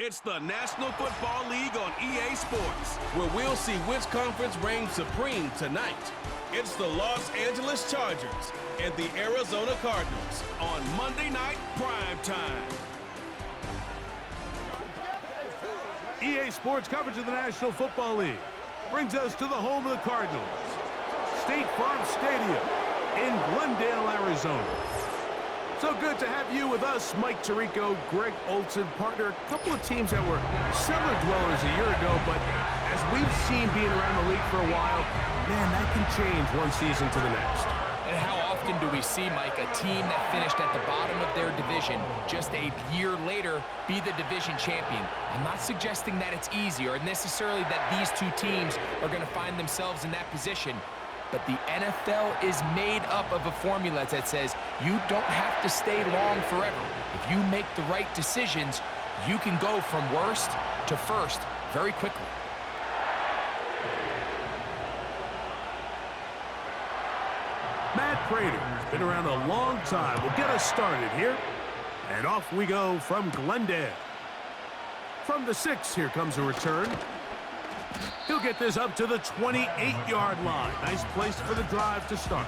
It's the National Football League on EA Sports, where we'll see which conference reigns supreme tonight. It's the Los Angeles Chargers and the Arizona Cardinals on Monday Night Prime Time. EA Sports coverage of the National Football League brings us to the home of the Cardinals, State Farm Stadium in Glendale, Arizona. So good to have you with us, Mike Tirico, Greg Olson, partner. A couple of teams that were cellar dwellers a year ago, but as we've seen being around the league for a while, man, that can change one season to the next. And how often do we see, Mike, a team that finished at the bottom of their division just a year later be the division champion? I'm not suggesting that it's easy or necessarily that these two teams are going to find themselves in that position. But the NFL is made up of a formula that says you don't have to stay long forever. If you make the right decisions, you can go from worst to first very quickly. Matt Prater has been around a long time. We'll get us started here. And off we go from Glendale. From the 6, here comes a return. He'll get this up to the 28-yard line. Nice place for the drive to start.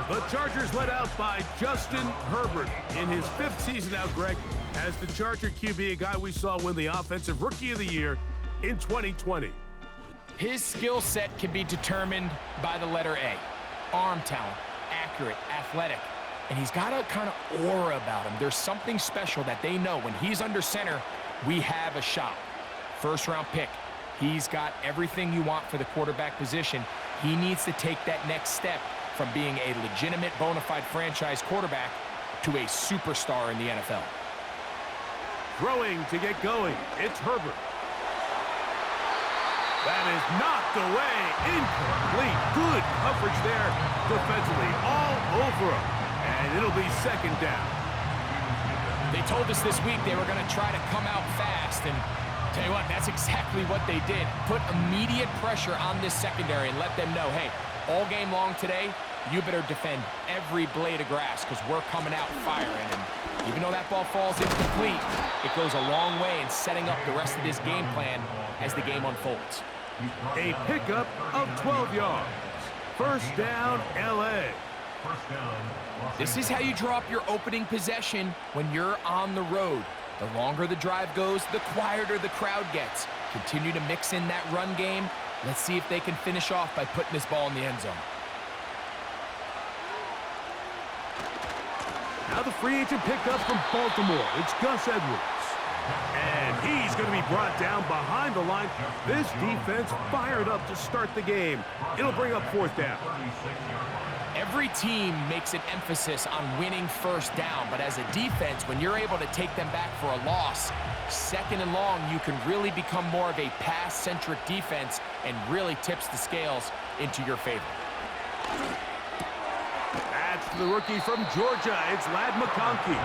The Chargers led out by Justin Herbert in his 5th season out, Greg, as the Charger QB, a guy we saw win the Offensive Rookie of the Year in 2020. His skill set can be determined by the letter A. Arm talent, accurate, athletic, and he's got a kind of aura about him. There's something special that they know when he's under center, we have a shot. First-round pick. He's got everything you want for the quarterback position. He needs to take that next step from being a legitimate, bona fide franchise quarterback to a superstar in the NFL. Throwing to get going, it's Herbert. That is knocked away, incomplete. Good coverage there defensively, all over him. And it'll be 2nd down. They told us this week they were going to try to come out fast, and tell you what, that's exactly what they did. Put immediate pressure on this secondary and let them know, hey, all game long today, you better defend every blade of grass because we're coming out firing. And even though that ball falls incomplete, it goes a long way in setting up the rest of this game plan as the game unfolds. A pickup of 12 yards. First down, L.A. This is how you draw up your opening possession when you're on the road. The longer the drive goes, the quieter the crowd gets. Continue to mix in that run game. Let's see if they can finish off by putting this ball in the end zone. Now the free agent pickup from Baltimore. It's Gus Edwards. And he's going to be brought down behind the line. This defense fired up to start the game. It'll bring up 4th down. Every team makes an emphasis on winning first down, but as a defense, when you're able to take them back for a loss, 2nd and long, you can really become more of a pass-centric defense and really tips the scales into your favor. That's the rookie from Georgia. It's Ladd McConkey.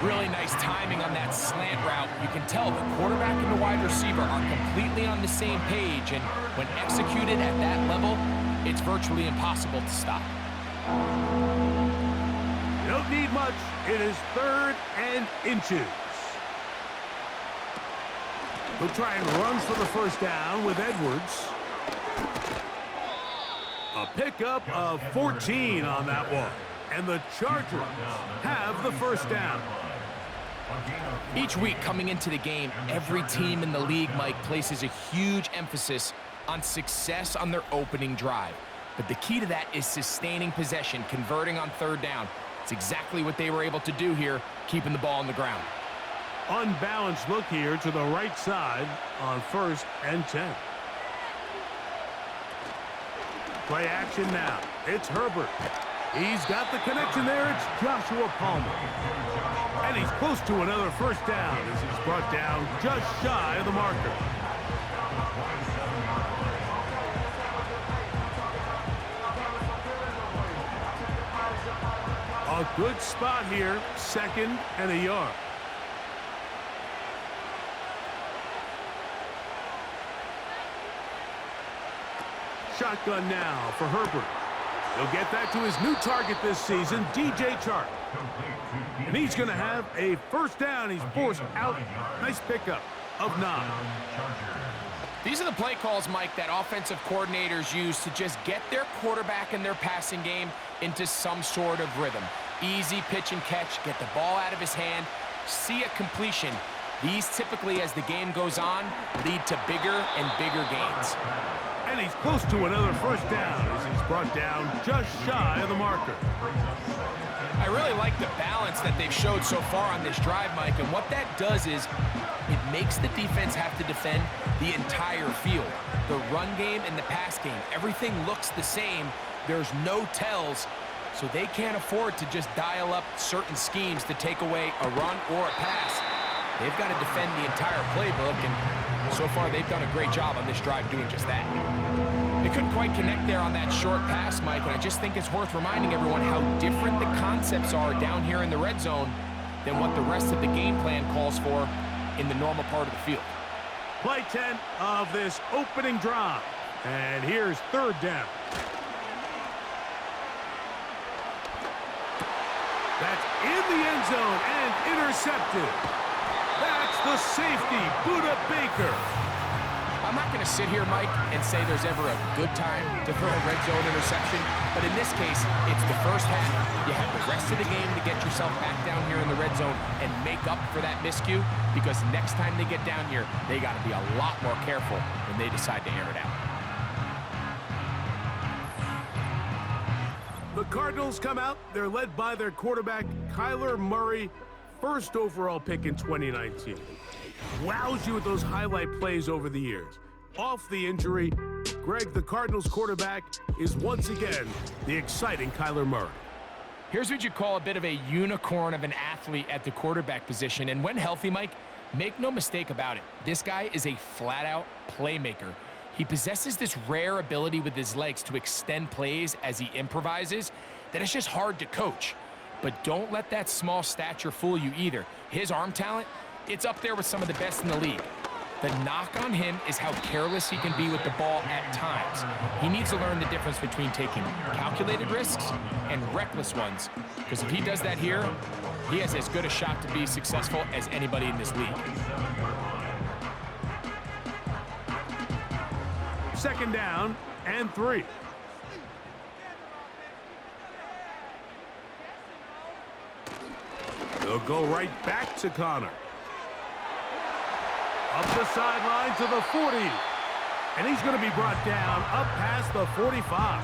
Really nice timing on that slant route. You can tell the quarterback and the wide receiver are completely on the same page, and when executed at that level, it's virtually impossible to stop. You don't need much. It is 3rd and inches. We'll try and run for the first down with Edwards. A pickup of 14 on that one. And the Chargers have the first down. Each week coming into the game, every team in the league, Mike, places a huge emphasis on success on their opening drive. But the key to that is sustaining possession, converting on 3rd down. It's exactly what they were able to do here, keeping the ball on the ground. Unbalanced look here to the right side on 1st and 10. Play action now. It's Herbert. He's got the connection there. It's Joshua Palmer. And he's close to another first down as he's brought down just shy of the marker. A good spot here, 2nd and a yard. Shotgun now for Herbert. He'll get that to his new target this season, DJ Chark. And he's going to have a first down. He's forced out. Nice pickup of 9. These are the play calls, Mike, that offensive coordinators use to just get their quarterback and their passing game into some sort of rhythm. Easy pitch and catch, get the ball out of his hand, see a completion. These typically, as the game goes on, lead to bigger and bigger gains. And he's close to another first down as he's brought down just shy of the marker. I really like the balance that they've showed so far on this drive, Mike, and what that does is it makes the defense have to defend the entire field. The run game and the pass game, everything looks the same. There's no tells, so they can't afford to just dial up certain schemes to take away a run or a pass. They've got to defend the entire playbook, and so far they've done a great job on this drive doing just that. They couldn't quite connect there on that short pass, Mike, and I just think it's worth reminding everyone how different the concepts are down here in the red zone than what the rest of the game plan calls for in the normal part of the field. Play 10 of this opening drive. And here's third down. That's in the end zone and intercepted. That's the safety, Buda Baker. I'm not going to sit here, Mike, and say there's ever a good time to throw a red zone interception, but in this case, it's the first half. You have the rest of the game to get yourself back down here in the red zone and make up for that miscue, because next time they get down here, they got to be a lot more careful when they decide to air it out. The Cardinals come out. They're led by their quarterback, Kyler Murray, first overall pick in 2019. Wows you with those highlight plays over the years. Off the injury, Greg, the Cardinals quarterback, is once again the exciting Kyler Murray. Here's what you call a bit of a unicorn of an athlete at the quarterback position. And when healthy, Mike, make no mistake about it. This guy is a flat-out playmaker. He possesses this rare ability with his legs to extend plays as he improvises that it's just hard to coach. But don't let that small stature fool you either. His arm talent, it's up there with some of the best in the league. The knock on him is how careless he can be with the ball at times. He needs to learn the difference between taking calculated risks and reckless ones, because if he does that here, he has as good a shot to be successful as anybody in this league. Second down and 3. They'll go right back to Connor. Up the sideline to the 40. And he's going to be brought down up past the 45.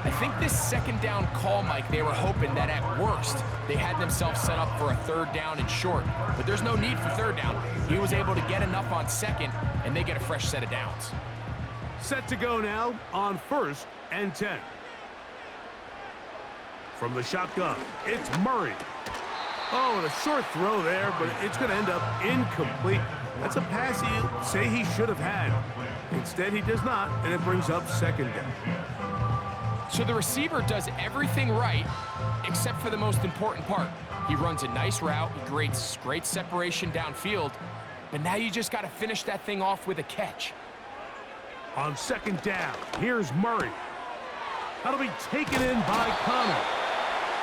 I think this second down call, Mike, they were hoping that at worst they had themselves set up for a third down and short. But there's no need for third down. He was able to get enough on second, and they get a fresh set of downs. Set to go now on first and 10. From the shotgun, it's Murray. Oh, and a short throw there, but it's going to end up incomplete. That's a pass you say he should have had. Instead, he does not, and it brings up second down. So the receiver does everything right, except for the most important part. He runs a nice route, he creates great separation downfield, but now you just got to finish that thing off with a catch. On second down, here's Murray. That'll be taken in by Connor.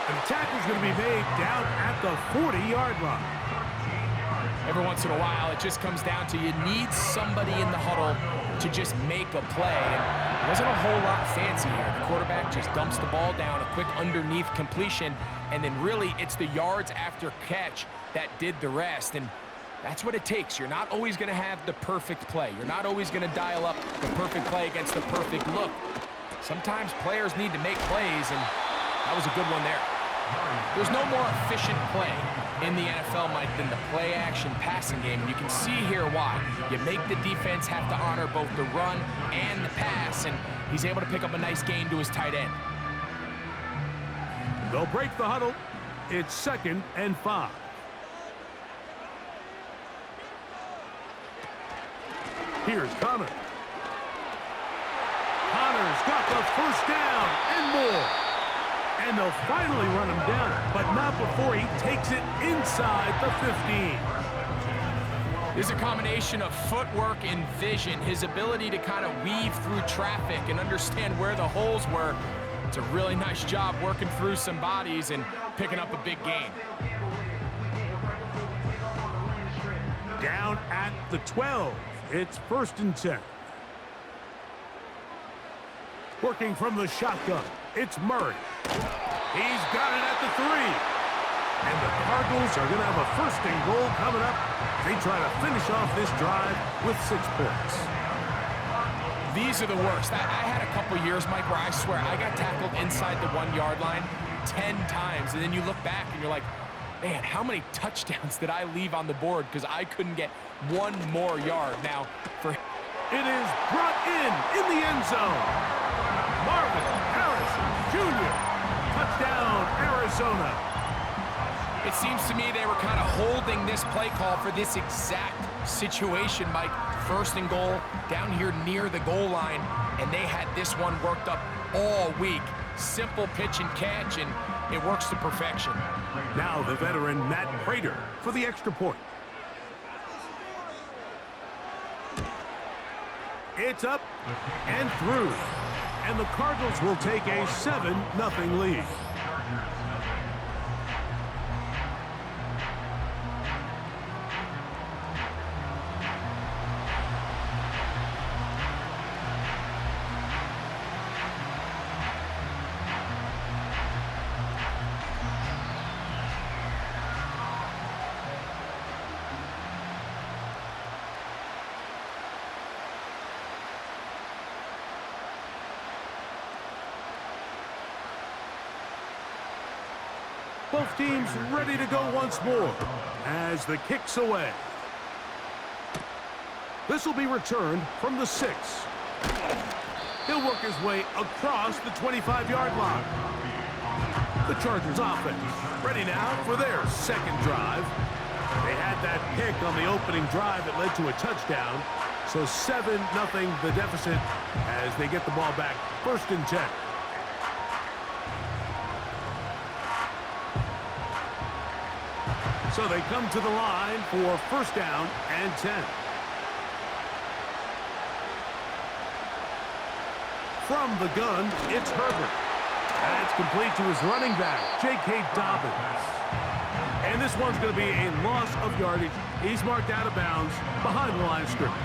And the tackle's going to be made down at the 40-yard line. Every once in a while, it just comes down to you need somebody in the huddle to just make a play. And it wasn't a whole lot fancy here. The quarterback just dumps the ball down, a quick underneath completion, and then really it's the yards after catch that did the rest. And that's what it takes. You're not always going to have the perfect play. You're not always going to dial up the perfect play against the perfect look. Sometimes players need to make plays, and that was a good one there. There's no more efficient play in the NFL, Mike, than the play-action passing game. And you can see here why. You make the defense have to honor both the run and the pass, and he's able to pick up a nice gain to his tight end. They'll break the huddle. It's second and 5. Here's Connor. Connor's got the first down and more. And they'll finally run him down, but not before he takes it inside the 15. There's a combination of footwork and vision, his ability to kind of weave through traffic and understand where the holes were. It's a really nice job working through some bodies and picking up a big gain. Down at the 12. It's 1st and 10. Working from the shotgun, it's Murray. He's got it at the 3. And the Cardinals are going to have a 1st and goal coming up. They try to finish off this drive with 6 points. These are the worst. I had a couple years, Mike, where I swear I got tackled inside the 1-yard line 10 times. And then you look back and you're like, man, how many touchdowns did I leave on the board because I couldn't get one more yard? Now, for it is brought in the end zone. Marvin Harrison Jr. Touchdown, Arizona. It seems to me they were kind of holding this play call for this exact situation, Mike. 1st and goal down here near the goal line, and they had this one worked up all week. Simple pitch and catch, and it works to perfection. Now the veteran Matt Prater for the extra point. It's up and through, and the Cardinals will take a 7-0 lead. Both teams ready to go once more as the kick's away. This will be returned from the 6. He'll work his way across the 25-yard line. The Chargers offense ready now for their 2nd drive. They had that pick on the opening drive that led to a touchdown. So 7-0 the deficit as they get the ball back 1st and 10. So they come to the line for 1st down and 10. From the gun, it's Herbert. That's complete to his running back, J.K. Dobbins. And this one's going to be a loss of yardage. He's marked out of bounds behind the line of scrimmage.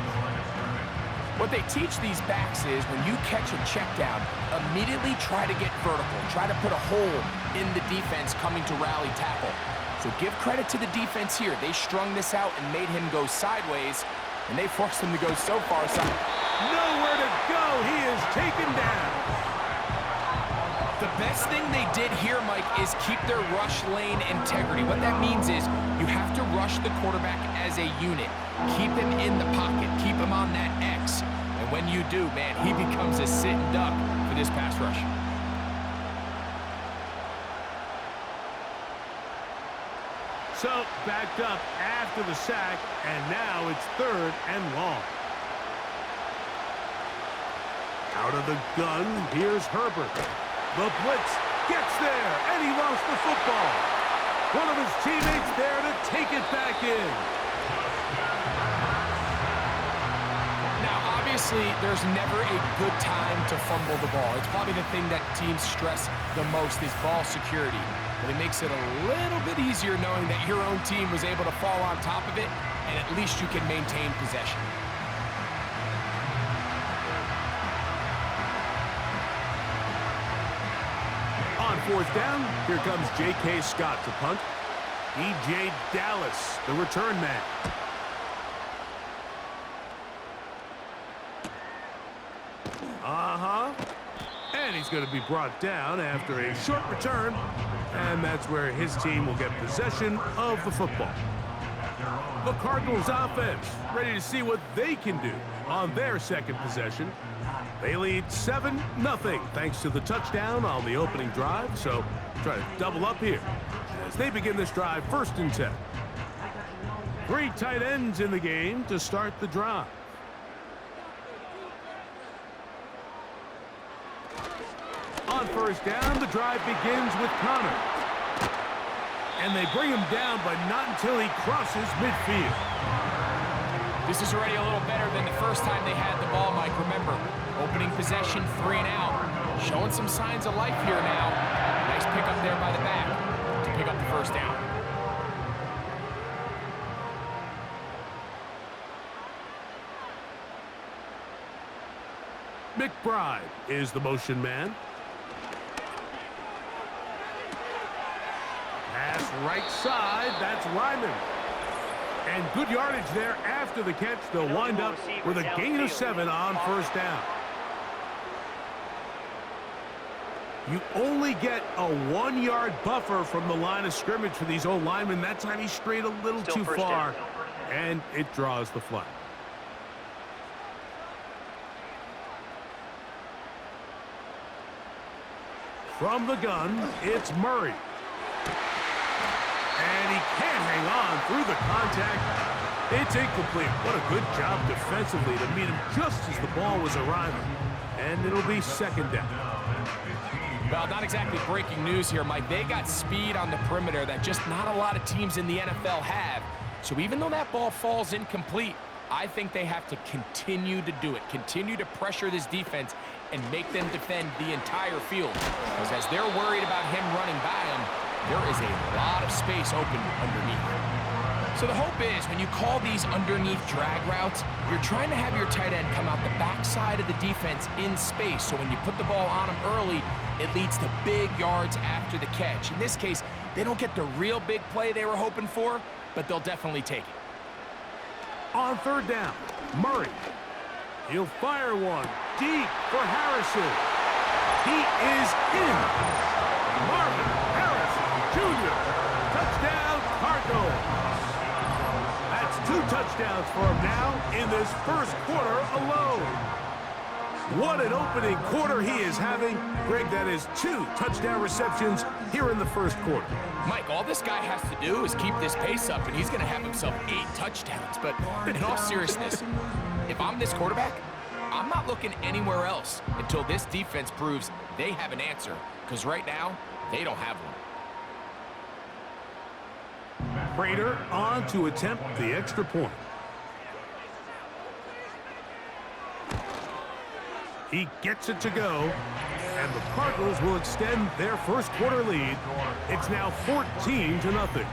What they teach these backs is when you catch a check down, immediately try to get vertical. Try to put a hole in the defense coming to rally tackle. So give credit to the defense here. They strung this out and made him go sideways, and they forced him to go so far. Nowhere to go. He is taken down. The best thing they did here, Mike, is keep their rush lane integrity. What that means is you have to rush the quarterback as a unit. Keep him in the pocket. Keep him on that X. And when you do, man, he becomes a sitting duck for this pass rush. So, backed up after the sack, and now it's 3rd and long. Out of the gun, here's Herbert. The blitz gets there, and he lost the football. One of his teammates there to take it back in. Now, obviously, there's never a good time to fumble the ball. It's probably the thing that teams stress the most is ball security. But it makes it a little bit easier knowing that your own team was able to fall on top of it, and at least you can maintain possession. On 4th down, here comes J.K. Scott to punt. E.J. Dallas, the return man. And he's going to be brought down after a short return. And that's where his team will get possession of the football. The Cardinals offense ready to see what they can do on their 2nd possession. They lead 7-0 thanks to the touchdown on the opening drive. So try to double up here as they begin this drive 1st and 10. 3 tight ends in the game to start the drive. On 1st down, the drive begins with Connor. And they bring him down, but not until he crosses midfield. This is already a little better than the first time they had the ball, Mike. Remember, opening possession, 3 and out. Showing some signs of life here now. Nice pick up there by the back to pick up the first down. McBride is the motion man. Pass right side, that's Ryman. And good yardage there after the catch. They'll wind up with a gain of 7 on first down. You only get a 1-yard buffer from the line of scrimmage for these old linemen. That time he strayed a little too far, and it draws the flag. From the gun, it's Murray. And he can't hang on through the contact. It's incomplete. What a good job defensively to meet him just as the ball was arriving. And it'll be second down. Well, not exactly breaking news here, Mike. They got speed on the perimeter that just not a lot of teams in the NFL have. So even though that ball falls incomplete, I think they have to continue to do it. Continue to pressure this defense and make them defend the entire field. Because as they're worried about him running by them, there is a lot of space open underneath. So the hope is when you call these underneath drag routes, you're trying to have your tight end come out the backside of the defense in space. So when you put the ball on him early, it leads to big yards after the catch. In this case, they don't get the real big play they were hoping for, but they'll definitely take it. On third down, Murray. He'll fire one deep for Harrison. He is in. Marvin Harrison Jr. Touchdown, Cardinals. That's 2 touchdowns for him now in this first quarter alone. What an opening quarter he is having. Greg, that is 2 touchdown receptions here in the first quarter. Mike, all this guy has to do is keep this pace up, and he's going to have himself 8 touchdowns. But in all seriousness, if I'm this quarterback, I'm not looking anywhere else until this defense proves they have an answer. Because right now, they don't have one. Prater on to attempt the extra point. He gets it to go, and the Cardinals will extend their first quarter lead. It's now 14-0.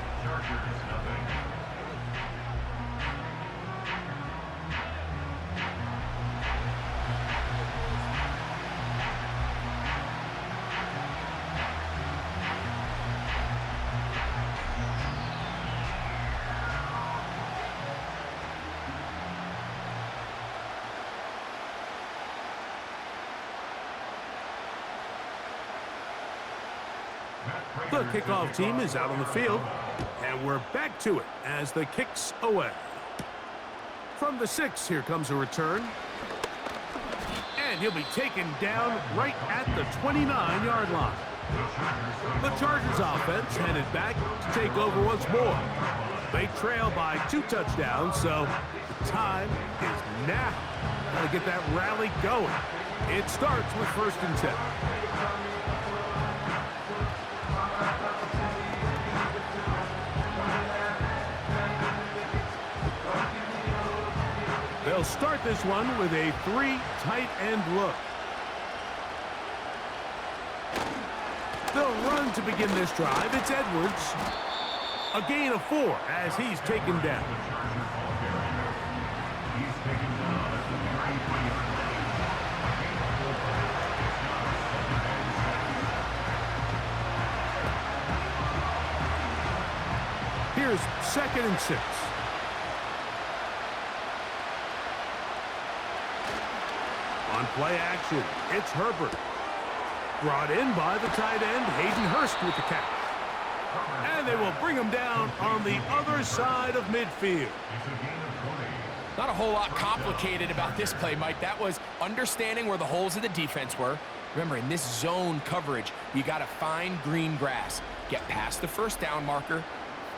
The kickoff team is out on the field, and we're back to it as the kick's away. From the 6, here comes a return. And he'll be taken down right at the 29-yard line. The Chargers offense headed back to take over once more. They trail by 2 touchdowns, so the time is now. Got to get that rally going. It starts with 1st and 10. They'll start this one with a 3 tight end look. They'll run to begin this drive. It's Edwards. A gain of 4 as he's taken down. Here's 2nd and 6. On play action, it's Herbert. Brought in by the tight end, Hayden Hurst with the catch. And they will bring him down on the other side of midfield. Not a whole lot complicated about this play, Mike. That was understanding where the holes of the defense were. Remember, in this zone coverage, you got to find green grass. Get past the first down marker,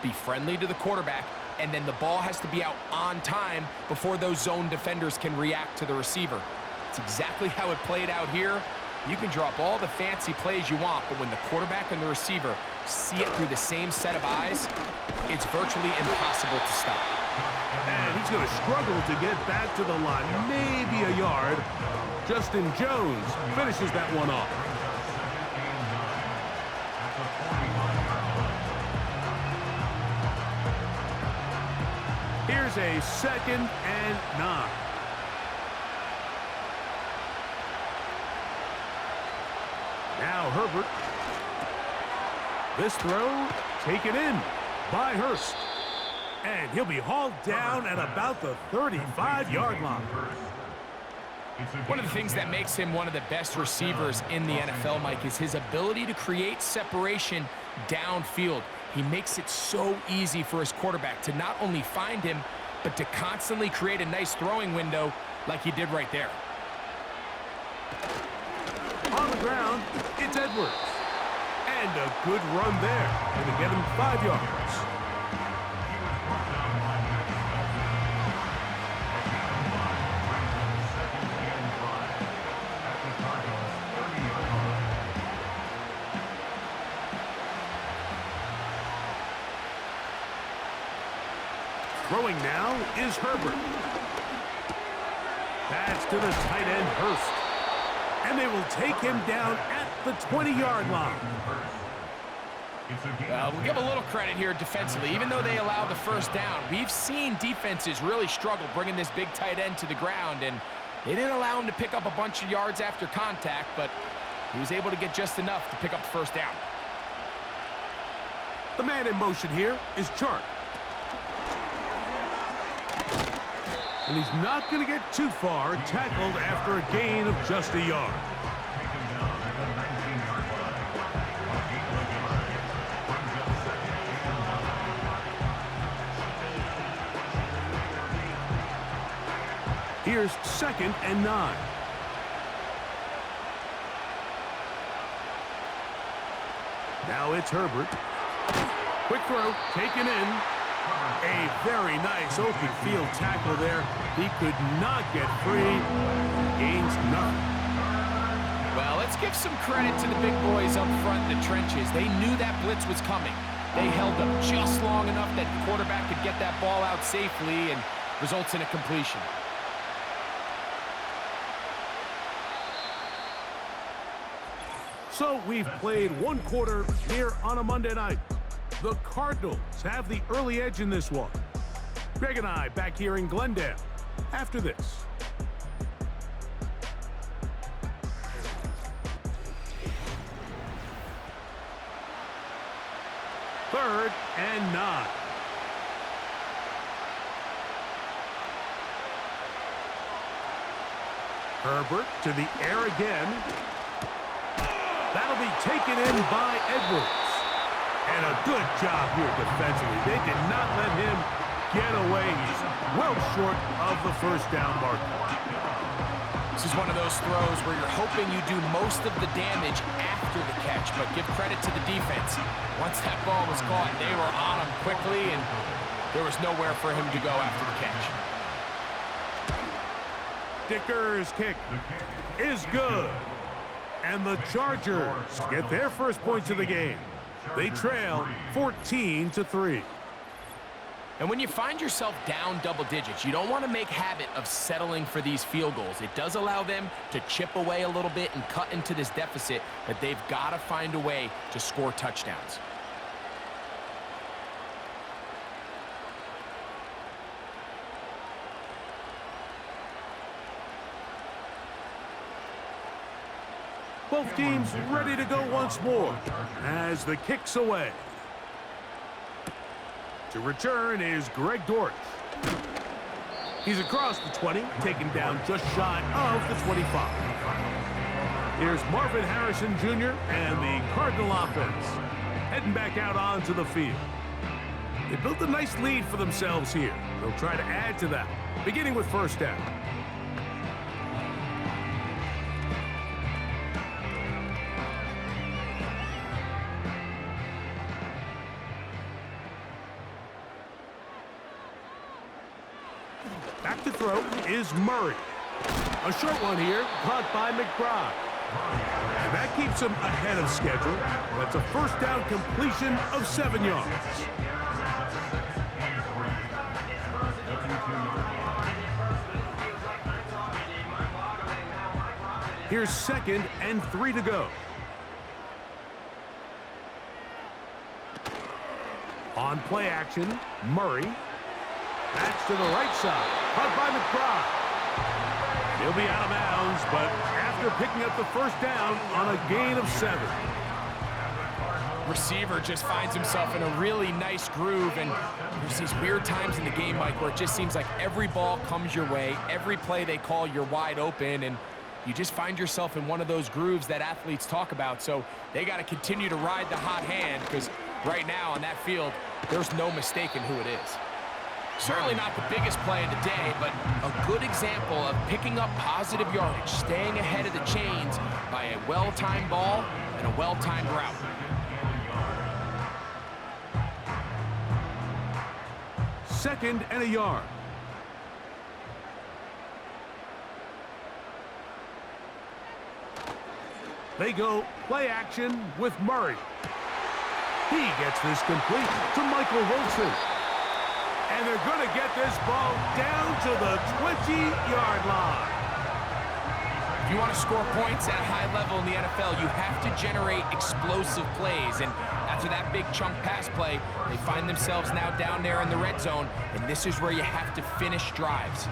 be friendly to the quarterback, and then the ball has to be out on time before those zone defenders can react to the receiver. It's exactly how it played out here. You can drop all the fancy plays you want, but when the quarterback and the receiver see it through the same set of eyes, it's virtually impossible to stop. And he's going to struggle to get back to the line, maybe a yard. Justin Jones finishes that one off. Here's a 2nd and 9. Now Herbert. This throw taken in by Hurst. And he'll be hauled down at about the 35-yard line. One of the things that makes him one of the best receivers in the NFL, Mike, is his ability to create separation downfield. He makes it so easy for his quarterback to not only find him, but to constantly create a nice throwing window like he did right there. On the ground, it's Edwards. And a good run there. Going to get him 5 yards. Throwing now is Herbert. Pass to the tight end, Hurst. And they will take him down at the 20-yard line. We'll give a little credit here defensively. Even though they allowed the first down, we've seen defenses really struggle bringing this big tight end to the ground, and they didn't allow him to pick up a bunch of yards after contact, but he was able to get just enough to pick up the first down. The man in motion here is Chark. And he's not going to get too far, tackled after a gain of just a yard. Here's 2nd and 9. Now it's Herbert. Quick throw, taken in. A very nice open field tackle there. He could not get free. Gains nothing. Well, let's give some credit to the big boys up front in the trenches. They knew that blitz was coming. They held up just long enough that the quarterback could get that ball out safely, and results in a completion. So we've played one quarter here on a Monday night. The Cardinals have the early edge in this one. Greg and I back here in Glendale after this. Third and 9. Herbert to the air again. That'll be taken in by Edwards. And a good job here defensively. They did not let him get away. He's well short of the first down marker. This is one of those throws where you're hoping you do most of the damage after the catch, but give credit to the defense. Once that ball was caught, they were on him quickly, and there was nowhere for him to go after the catch. Dicker's kick is good. And the Chargers get their first points of the game. They trail 14-3. And when you find yourself down double digits, you don't want to make habit of settling for these field goals. It does allow them to chip away a little bit and cut into this deficit, but they've got to find a way to score touchdowns. Both teams ready to go once more as the kick's away. To return is Greg Dortch. He's across the 20, taken down just shy of the 25. Here's Marvin Harrison Jr. and the Cardinal offense heading back out onto the field. They built a nice lead for themselves here. They'll try to add to that, beginning with first down. Back to throw is Murray. A short one here, caught by McBride. And that keeps him ahead of schedule. That's a first down completion of 7 yards. Here's 2nd and 3 to go. On play action, Murray. That's to the right side. Caught by McBride. He'll be out of bounds, but after picking up the first down on a gain of 7. Receiver just finds himself in a really nice groove, and there's these weird times in the game, Mike, where it just seems like every ball comes your way, every play they call, you're wide open, and you just find yourself in one of those grooves that athletes talk about. So they got to continue to ride the hot hand, because right now on that field, there's no mistaking who it is. Certainly not the biggest play of the day, but a good example of picking up positive yardage, staying ahead of the chains by a well-timed ball and a well-timed route. 2nd and a yard. They go play action with Murray. He gets this complete to Michael Wilson. And they're going to get this ball down to the 20-yard line. If you want to score points at a high level in the NFL, you have to generate explosive plays. And after that big chunk pass play, they find themselves now down there in the red zone, and this is where you have to finish drives.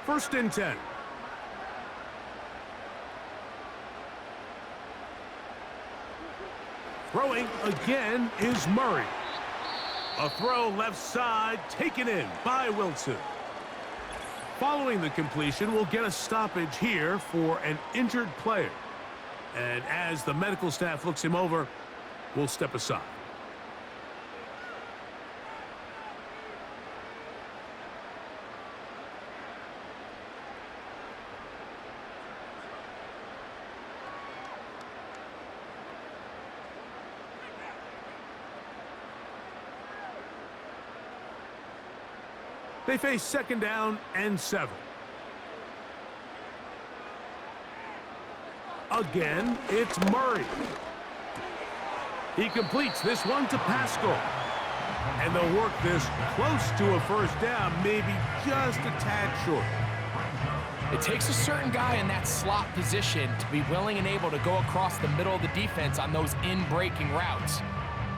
First and 10. Throwing again is Murray. A throw left side taken in by Wilson. Following the completion, we'll get a stoppage here for an injured player. And as the medical staff looks him over, we'll step aside. They face 2nd down and 7. Again, it's Murray. He completes this one to Pascal. And they'll work this close to a first down, maybe just a tad short. It takes a certain guy in that slot position to be willing and able to go across the middle of the defense on those in-breaking routes.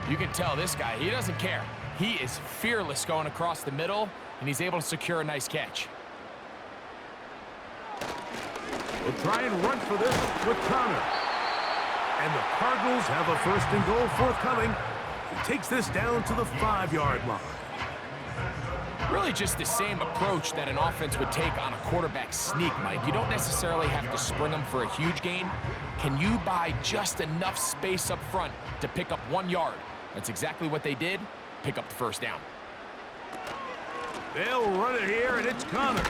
You can tell this guy, he doesn't care. He is fearless going across the middle, and he's able to secure a nice catch. We'll try and run for this with Connor. And the Cardinals have a 1st and goal forthcoming. He takes this down to the 5-yard line. Really just the same approach that an offense would take on a quarterback sneak, Mike. You don't necessarily have to sprint them for a huge gain. Can you buy just enough space up front to pick up 1 yard? That's exactly what they did. Pick up the first down. They'll run it here, and it's Connor.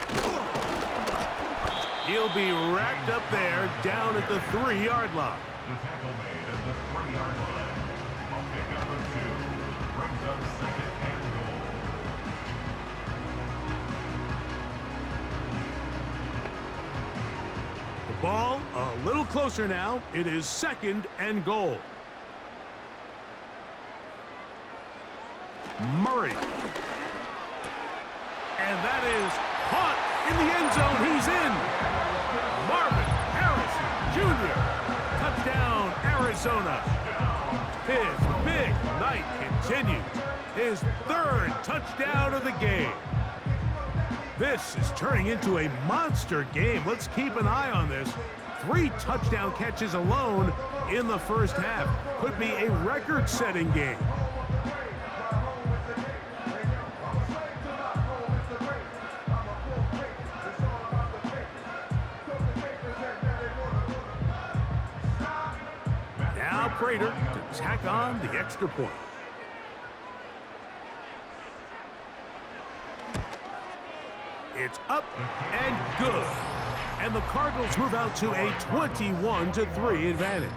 He'll be wrapped up there down at the 3-yard line. The ball a little closer now. It is 2nd and goal. Murray. And that is caught in the end zone. He's in. Marvin Harrison Jr. Touchdown, Arizona. His big night continues. His 3rd touchdown of the game. This is turning into a monster game. Let's keep an eye on this. 3 touchdown catches alone in the first half. Could be a record-setting game. Prater to tack on the extra point. It's up and good. And the Cardinals move out to a 21-3 advantage.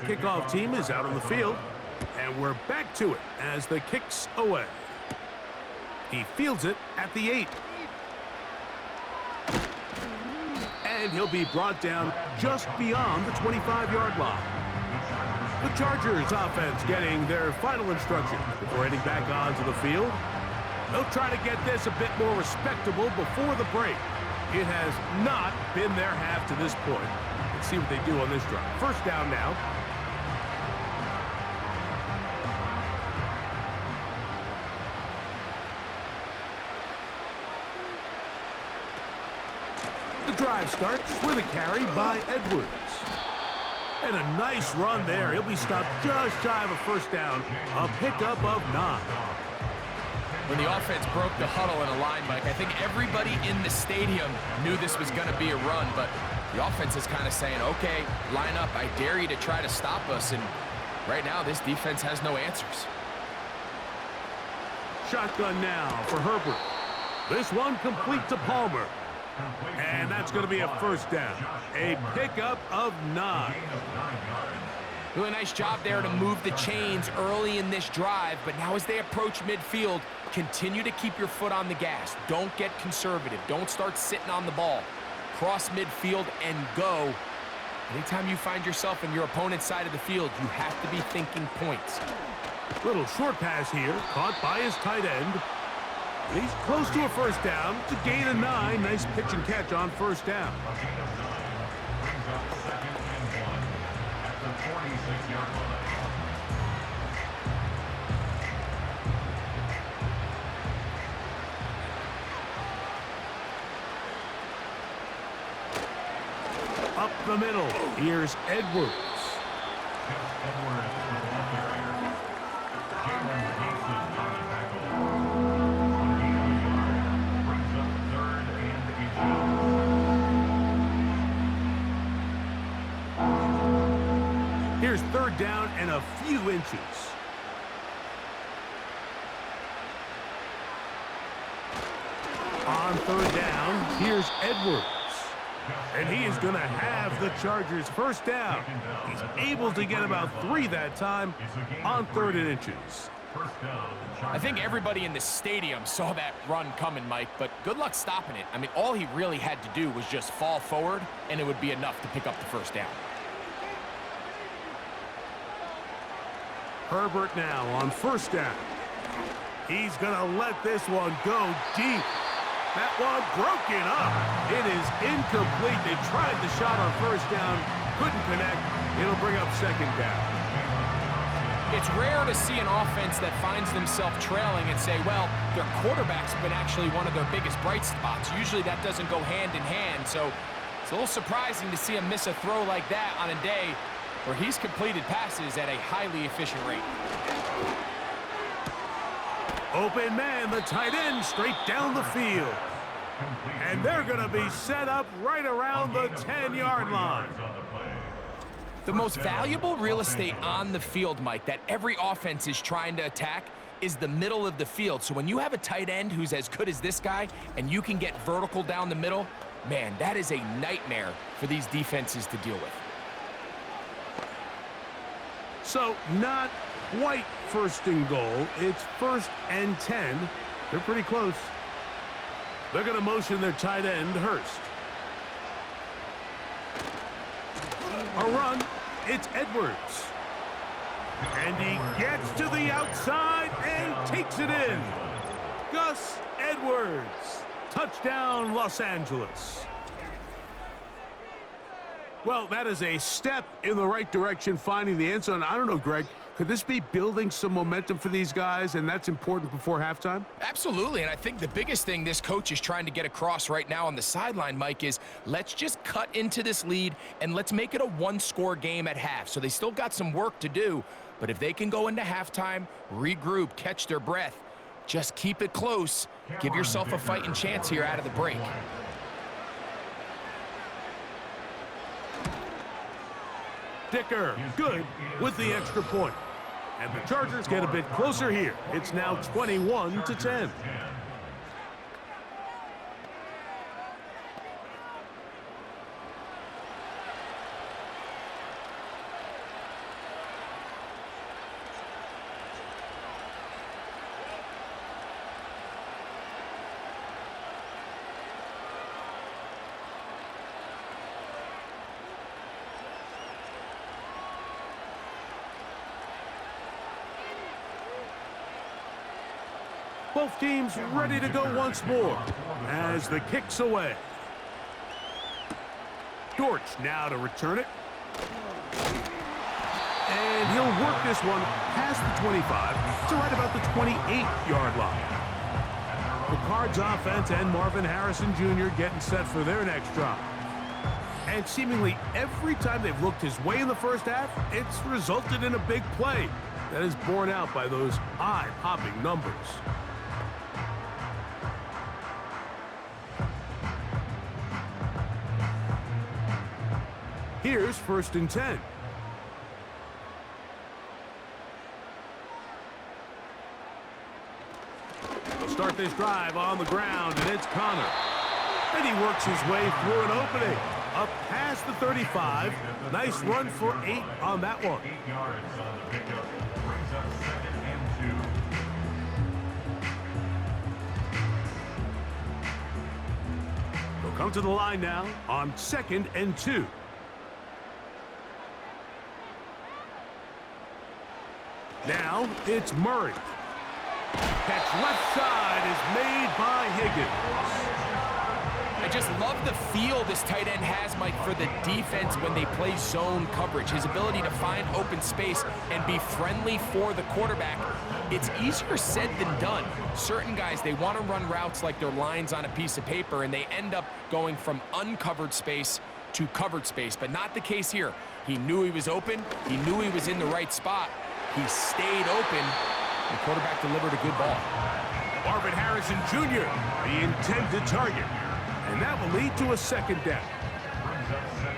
kickoff team is out on the field. And we're back to it as the kick's away. He fields it at the 8. And he'll be brought down just beyond the 25-yard line. The Chargers offense getting their final instructions before heading back onto the field. They'll try to get this a bit more respectable before the break. It has not been their half to this point. Let's see what they do on this drive. First down now. The drive starts with a carry by Edwards. And a nice run there. He'll be stopped just shy of a first down. A pickup of 9. When the offense broke the huddle in a line, Mike, I think everybody in the stadium knew this was going to be a run, but the offense is kind of saying, okay, line up. I dare you to try to stop us, and right now this defense has no answers. Shotgun now for Herbert. This one complete to Palmer. And that's going to be a first down. A pickup of 9. Doing a nice job there to move the chains early in this drive, but now as they approach midfield, continue to keep your foot on the gas. Don't get conservative. Don't start sitting on the ball. Cross midfield and go. Anytime you find yourself in your opponent's side of the field, you have to be thinking points. Little short pass here, caught by his tight end. He's close to a first down. It's a gain of 9. Nice pitch and catch on first down. Up the middle, here's Edwards. Here's third down and a few inches. On third down, here's Edwards. And he is going to have the Chargers first down. He's able to get about 3 that time on 3rd and inches. I think everybody in the stadium saw that run coming, Mike, but good luck stopping it. I mean, all he really had to do was just fall forward, and it would be enough to pick up the first down. Herbert now on first down. He's going to let this one go deep. That one broken up. It is incomplete. They tried the shot on first down, couldn't connect. It'll bring up second down. It's rare to see an offense that finds themselves trailing and say, well, their quarterback's been actually one of their biggest bright spots. Usually that doesn't go hand in hand, so it's a little surprising to see him miss a throw like that on a day where he's completed passes at a highly efficient rate. Open man, the tight end, straight down the field. And they're going to be set up right around the 10-yard line. The most valuable real estate on the field, Mike, that every offense is trying to attack is the middle of the field. So when you have a tight end who's as good as this guy and you can get vertical down the middle, man, that is a nightmare for these defenses to deal with. So not quite first and goal. It's 1st and 10. They're pretty close. They're going to motion their tight end, Hurst. A run. It's Edwards. And he gets to the outside and takes it in. Gus Edwards. Touchdown, Los Angeles. Well, that is a step in the right direction, finding the end zone. I don't know, Greg. Could this be building some momentum for these guys, and that's important before halftime? Absolutely, and I think the biggest thing this coach is trying to get across right now on the sideline, Mike, is let's just cut into this lead, and let's make it a one-score game at half. So they still got some work to do, but if they can go into halftime, regroup, catch their breath, just keep it close, give yourself a fighting chance here out of the break. Dicker, good with the extra point. And the Chargers get a bit closer here. It's now 21-10. Both teams ready to go once more as the kick's away. Dortch now to return it. And he'll work this one past the 25 to right about the 28-yard line. The Cards offense and Marvin Harrison Jr. getting set for their next drive. And seemingly every time they've looked his way in the first half, it's resulted in a big play that is borne out by those eye-popping numbers. Here's 1st and 10. They'll start this drive on the ground, and it's Connor. And he works his way through an opening. Up past the 35. Nice run for 8 on that one. 8 yards on the pickup. Brings up 2nd and 2. They'll come to the line now on 2nd and 2. Now it's Murray. Catch left side is made by Higgins. I just love the feel this tight end has, Mike, for the defense when they play zone coverage. His ability to find open space and be friendly for the quarterback. It's easier said than done. Certain guys, they want to run routes like they're lines on a piece of paper, and they end up going from uncovered space to covered space, but not the case here. He knew he was open. He knew he was in the right spot. He stayed open. The quarterback delivered a good ball. Marvin Harrison Jr., the intended target. And that will lead to a 2nd down.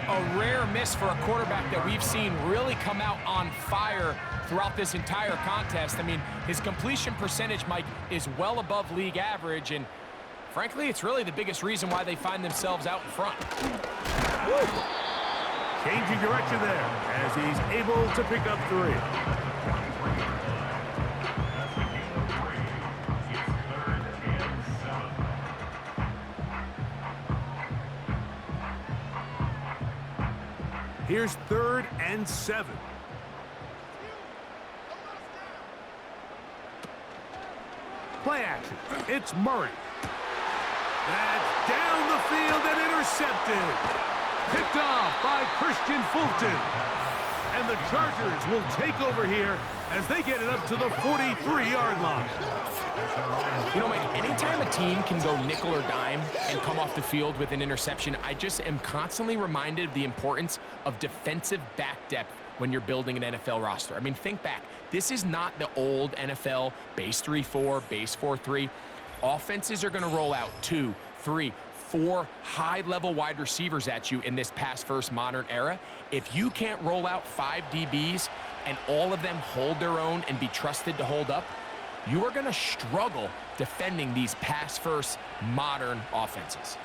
A rare miss for a quarterback that we've seen really come out on fire throughout this entire contest. I mean, his completion percentage, Mike, is well above league average, and frankly, it's really the biggest reason why they find themselves out in front. Woo! Changing direction there as he's able to pick up 3. Here's 3rd and 7. Play action. It's Murray. That's down the field and intercepted. Picked off by Christian Fulton. And the Chargers will take over here as they get it up to the 43-yard line. You know, Mike, anytime a team can go nickel or dime and come off the field with an interception, I just am constantly reminded of the importance of defensive back depth when you're building an NFL roster. I mean, think back. This is not the old NFL base 3-4, base 4-3. Offenses are going to roll out 2, 3, 4 high-level wide receivers at you in this pass-first modern era. If you can't roll out 5 DBs and all of them hold their own and be trusted to hold up, you are going to struggle defending these pass-first modern offenses.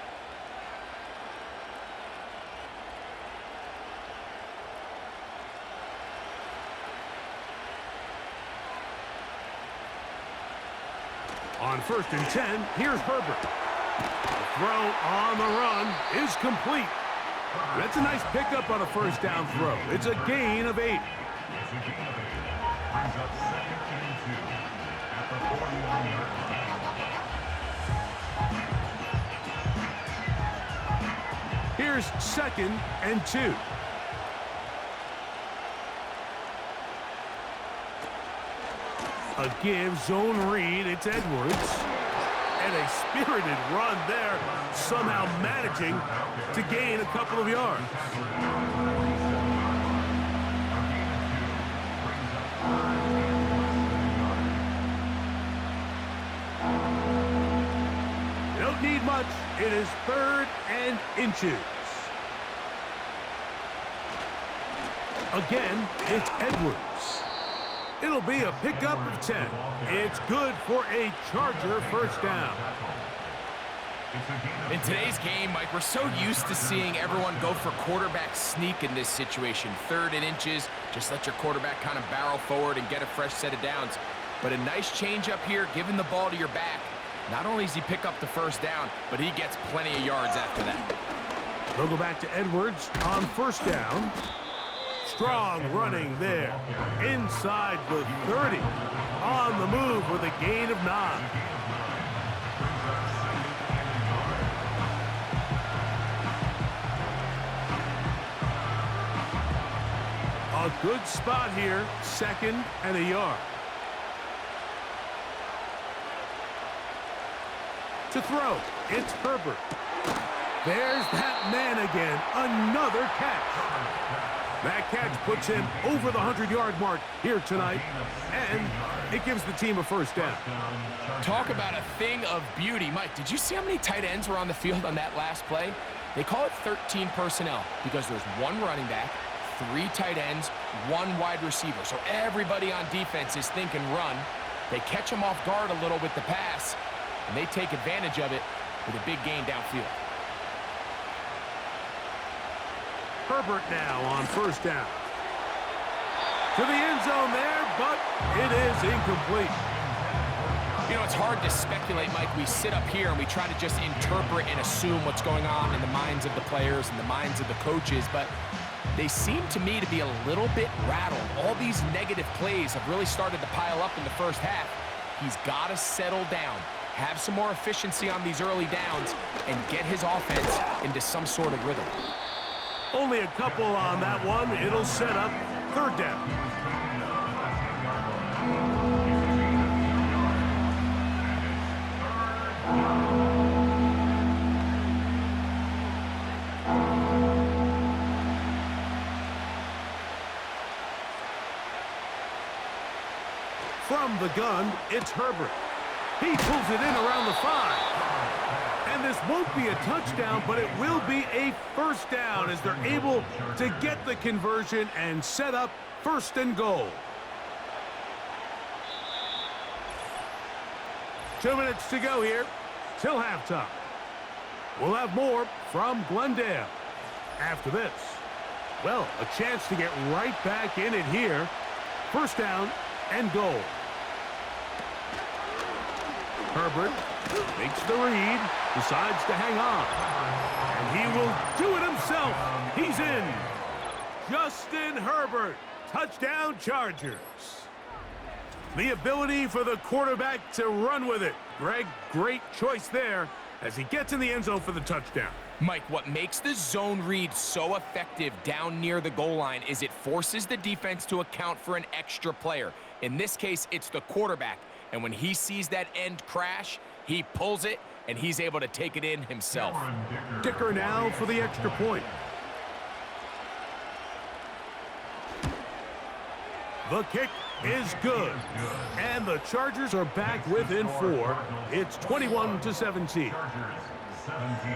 On 1st and 10, here's Herbert. The throw on the run is complete. That's a nice pickup on a 1st down throw. It's a gain of 8. Brings up 2nd and 2 at the 41-yard line. Here's 2nd and 2. A give zone read. It's Edwards. And a spirited run there, somehow managing to gain a couple of yards. You don't need much. It is 3rd and inches. Again, it's Edwards. It'll be a pickup of 10. It's good for a Charger 1st down. In today's game, Mike, we're so used to seeing everyone go for quarterback sneak in this situation. 3rd and inches, just let your quarterback kind of barrel forward and get a fresh set of downs. But a nice change up here, giving the ball to your back. Not only does he pick up the 1st down, but he gets plenty of yards after that. They'll go back to Edwards on 1st down. Strong running there. Inside the 30. On the move with a gain of 9. A good spot here. 2nd and a yard. To throw, it's Herbert. There's that man again. Another catch. That catch puts him over the 100-yard mark here tonight, and it gives the team a first down. Talk about a thing of beauty. Mike, did you see how many tight ends were on the field on that last play? They call it 13 personnel because there's 1 running back, 3 tight ends, 1 wide receiver. So everybody on defense is thinking run. They catch them off guard a little with the pass, and they take advantage of it with a big gain downfield. Herbert now on first down. To the end zone there, but it is incomplete. You know, it's hard to speculate, Mike. We sit up here and we try to just interpret and assume what's going on in the minds of the players and the minds of the coaches, but they seem to me to be a little bit rattled. All these negative plays have really started to pile up in the first half. He's got to settle down, have some more efficiency on these early downs, and get his offense into some sort of rhythm. Only a couple on that one. It'll set up 3rd down. From the gun, it's Herbert. He pulls it in around the 5. And this won't be a touchdown, but it will be a first down as they're able to get the conversion and set up 1st and goal. 2 minutes to go here till halftime. We'll have more from Glendale after this. Well, a chance to get right back in it here. 1st down and goal. Herbert makes the read, decides to hang on. And he will do it himself. He's in. Justin Herbert, touchdown Chargers. The ability for the quarterback to run with it. Greg, great choice there as he gets in the end zone for the touchdown. Mike, what makes the zone read so effective down near the goal line is it forces the defense to account for an extra player. In this case, it's the quarterback. And when he sees that end crash, he pulls it, and he's able to take it in himself. Dicker now for the extra point. The kick is good. And the Chargers are back within 4. It's 21-17. Chargers 17.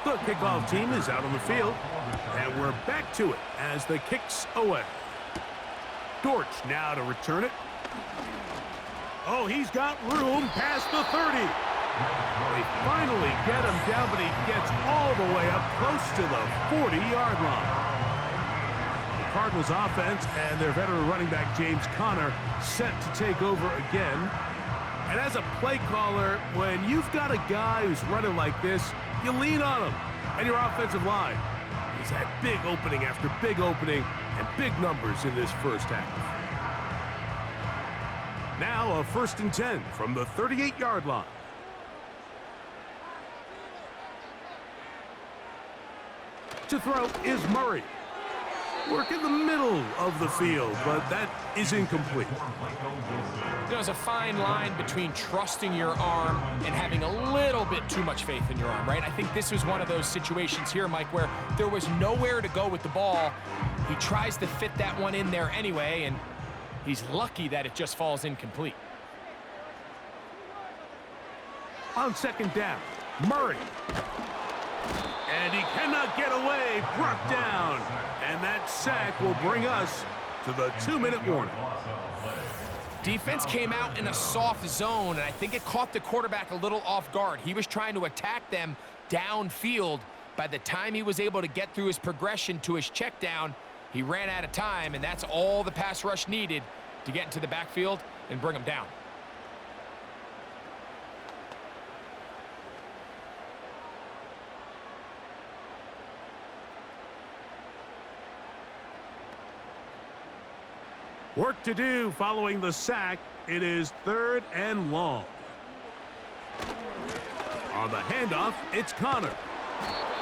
The kickoff team is out on the field, and we're back to it as the kick's away. Dortch now to return it. Oh, he's got room past the 30. They finally get him down, but he gets all the way up close to the 40-yard line. The Cardinals offense and their veteran running back James Conner set to take over again. And as a play caller, when you've got a guy who's running like this, you lean on him and your offensive line. He's had big opening after big opening and big numbers in this first half. Now a 1st and 10 from the 38-yard line. To throw is Murray. Work in the middle of the field, but that is incomplete. There's a fine line between trusting your arm and having a little bit too much faith in your arm, right? I think this was one of those situations here, Mike, where there was nowhere to go with the ball. He tries to fit that one in there anyway, and he's lucky that it just falls incomplete. On 2nd down, Murray. And he cannot get away, brought down. And that sack will bring us to to the 2-minute warning. Defense came out in a soft zone, and I think it caught the quarterback a little off guard. He was trying to attack them downfield. By the time he was able to get through his progression to his check down, he ran out of time, and that's all the pass rush needed to get into the backfield and bring him down. Work to do following the sack. It is 3rd and long. On the handoff, it's Connor.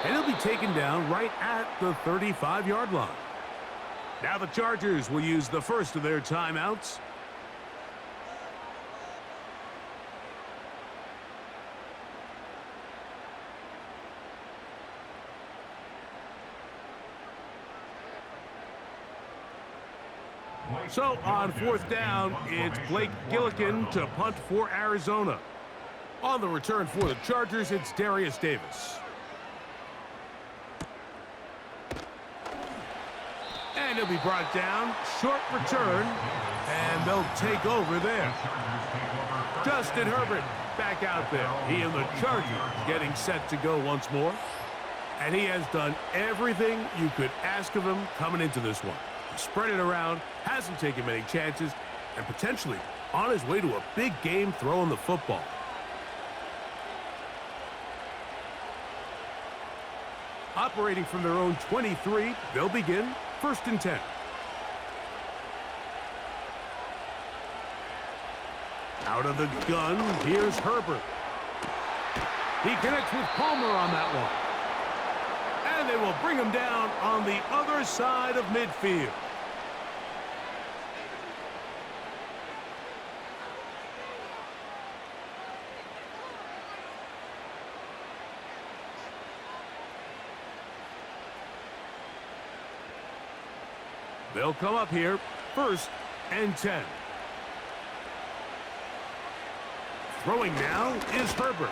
And he'll be taken down right at the 35-yard line. Now the Chargers will use the first of their timeouts. So on 4th down, it's Blake Gillikin to punt for Arizona. On the return for the Chargers, it's Darius Davis. And he'll be brought down. Short return. And they'll take over there. Justin Herbert back out there. He and the Chargers getting set to go once more. And he has done everything you could ask of him coming into this one. Spread it around, hasn't taken many chances, and potentially on his way to a big game throwing the football. Operating from their own 23, they'll begin 1st and 10. Out of the gun, here's Herbert. He connects with Palmer on that one. And they will bring him down on the other side of midfield. They'll come up here, 1st and 10. Throwing now is Herbert.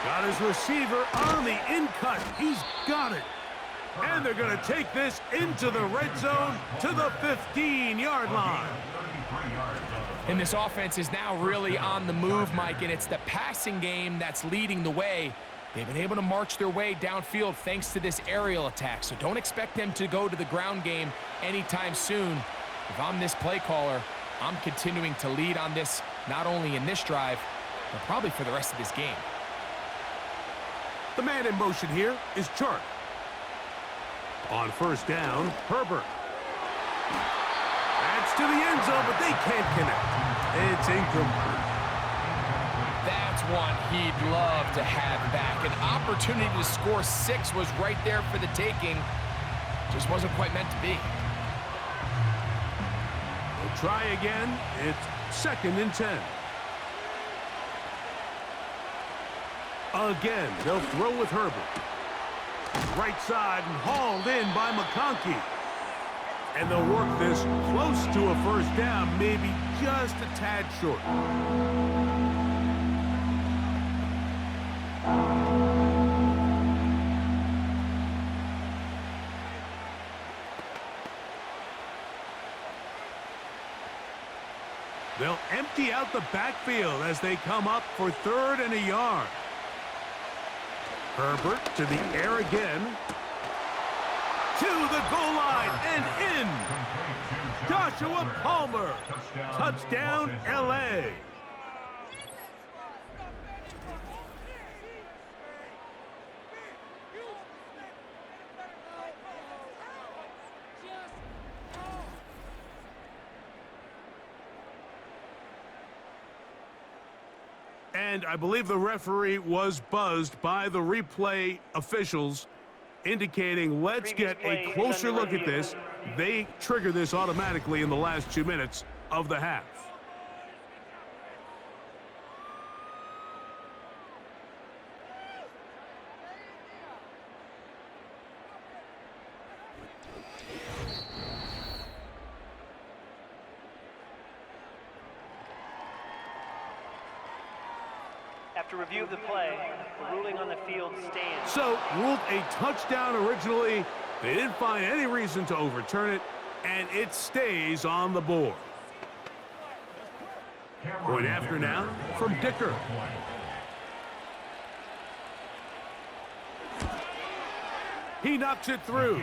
Got his receiver on the in-cut. He's got it. And they're going to take this into the red zone to the 15-yard line. And this offense is now really on the move, Mike, and it's the passing game that's leading the way. They've been able to march their way downfield thanks to this aerial attack, so don't expect them to go to the ground game anytime soon. If I'm this play caller, I'm continuing to lead on this, not only in this drive, but probably for the rest of this game. The man in motion here is Chark. On 1st down, Herbert. That's to the end zone, but they can't connect. It's incomplete. That's one he'd love to have back. An opportunity to score 6 was right there for the taking. Just wasn't quite meant to be. We'll try again. It's 2nd and 10. Again, they'll throw with Herbert. Right side and hauled in by McConkey. And they'll work this close to a 1st down, maybe just a tad short. They'll empty out the backfield as they come up for 3rd and a yard. Herbert to the air again. To the goal line and in. Joshua Palmer. Touchdown, L.A. And I believe the referee was buzzed by the replay officials, indicating let's get a closer look at this. They trigger this automatically in the last 2 minutes of the half. After review of the play, the ruling on the field stands. So, ruled a touchdown originally. They didn't find any reason to overturn it. And it stays on the board. Point after now from Dicker. He knocks it through.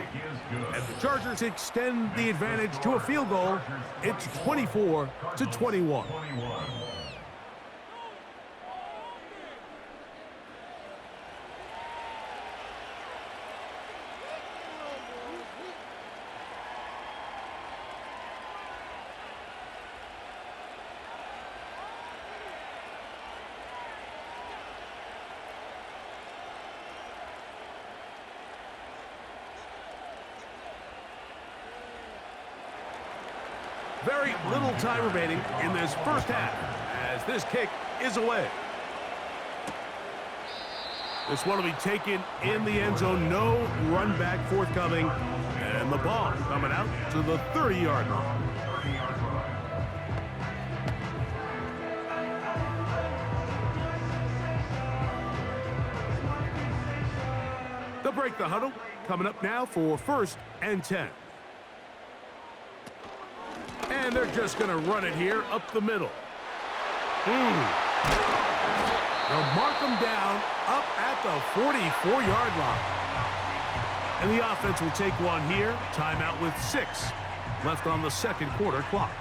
And the Chargers extend the advantage to a field goal. It's 24-21. Very little time remaining in this first half as this kick is away. This one will be taken in the end zone. No run back forthcoming. And the ball coming out to the 30-yard line. They'll break the huddle. Coming up now for 1st and 10. And they're just going to run it here up the middle. They'll mark them down up at the 44-yard line. And the offense will take one here. Timeout with 6 left on the second quarter clock.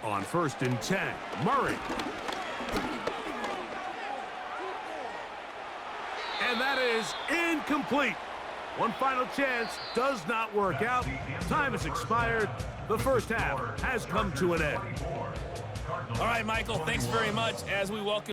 On 1st and 10, Murray. And that is incomplete. One final chance does not work out. Time has expired. The first half has come to an end. All right, Michael, thanks very much as we welcome